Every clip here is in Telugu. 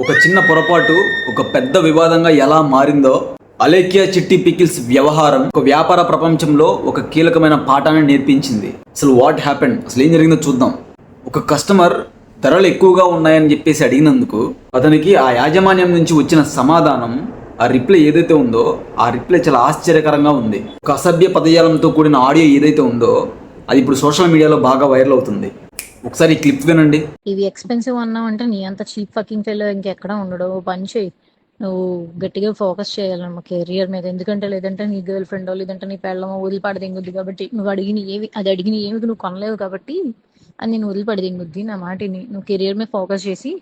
ఒక చిన్న పొరపాటు ఒక పెద్ద వివాదంగా ఎలా మారిందో అలేఖ్య చిట్టి పికిల్స్ వ్యవహారం ఒక వ్యాపార ప్రపంచంలో ఒక కీలకమైన పాఠాన్ని నేర్పించింది. అసలు వాట్ హ్యాపెండ్, అసలు ఏం జరిగిందో చూద్దాం. ఒక కస్టమర్ ధరలు ఎక్కువగా ఉన్నాయని చెప్పేసి అడిగినందుకు అతనికి ఆ యాజమాన్యం నుంచి వచ్చిన సమాధానం, ఆ రిప్లై ఏదైతే ఉందో ఆ రిప్లై చాలా ఆశ్చర్యకరంగా ఉంది. ఒక అసభ్య పదజాలంతో కూడిన ఆడియో ఏదైతే ఉందో అది ఇప్పుడు సోషల్ మీడియాలో బాగా వైరల్ అవుతుంది. ఒకసారి ఈ క్లిప్ వినండి. ఇవి ఎక్స్పెన్సివ్ అన్నావు అంటే నీ అంత చీప్ ఫకింగ్ ఫెలో ఇంకెక్కడ ఉండడు. పని చేయి, నువ్వు గట్టిగా ఫోకస్ చేయాలన్నమా కెరియర్ మీద. ఎందుకంటే లేదంటే నీ గర్ల్ ఫ్రెండో లేదంటే నీ పెళ్ళమో వదిలిపడి దింగుద్ది. కాబట్టి నువ్వు అడిగిన ఏమి నువ్వు కొనలేవు కాబట్టి అది నేను వదిలిపడి దింగుద్ది. నా మాటిని నువ్వు కెరియర్ మీద ఫోకస్ చేసి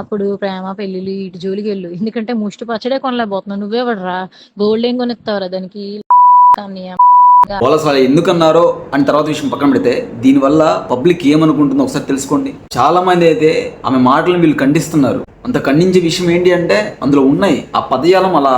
అప్పుడు ప్రేమ పెళ్ళిళ్ళు ఇటు జోలికి వెళ్ళు. ఎందుకంటే ముష్టి పచ్చడే కొనలేకపోతున్నావు. నువ్వే పడరా గోల్డ్ ఏం కొనిస్తావురా దానికి. వాళ్ళు అసలు ఎందుకన్నారో అని తర్వాత విషయం పక్కన పెడితే దీనివల్ల పబ్లిక్ ఏమనుకుంటుందో ఒకసారి తెలుసుకోండి. చాలా మంది అయితే ఆమె మాటలను వీళ్ళు ఖండిస్తున్నారు. అంత ఖండించే విషయం ఏంటి అంటే అందులో ఉన్నాయి, ఆ పదజాలం అలా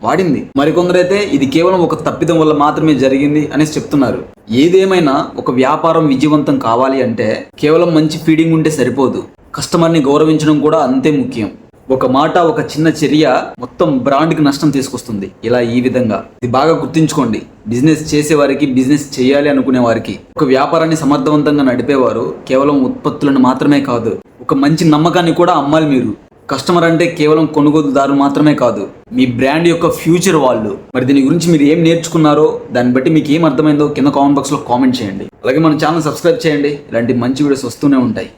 వాడింది. మరికొందరైతే ఇది కేవలం ఒక తప్పిదం వల్ల మాత్రమే జరిగింది అనేసి చెప్తున్నారు. ఏదేమైనా ఒక వ్యాపారం విజయవంతం కావాలి అంటే కేవలం మంచి ఫీడింగ్ ఉంటే సరిపోదు, కస్టమర్ని గౌరవించడం కూడా అంతే ముఖ్యం. ఒక మాట, ఒక చిన్న చర్య మొత్తం బ్రాండ్కి నష్టం తీసుకొస్తుంది. ఇలా ఈ విధంగా ఇది బాగా గుర్తుంచుకోండి. బిజినెస్ చేసేవారికి, బిజినెస్ చేయాలి అనుకునే వారికి, ఒక వ్యాపారాన్ని సమర్థవంతంగా నడిపేవారు కేవలం ఉత్పత్తులను మాత్రమే కాదు, ఒక మంచి నమ్మకాన్ని కూడా అమ్మాలి. మీరు కస్టమర్ అంటే కేవలం కొనుగోలుదారు మాత్రమే కాదు, మీ బ్రాండ్ యొక్క ఫ్యూచర్ వాళ్ళు. మరి దీని గురించి మీరు ఏం నేర్చుకున్నారో దాన్ని బట్టి మీకు ఏం అర్థమైందో కింద కామెంట్ బాక్స్లో కామెంట్ చేయండి. అలాగే మన ఛానల్ సబ్స్క్రైబ్ చేయండి. ఇలాంటి మంచి వీడియోస్ వస్తూనే ఉంటాయి.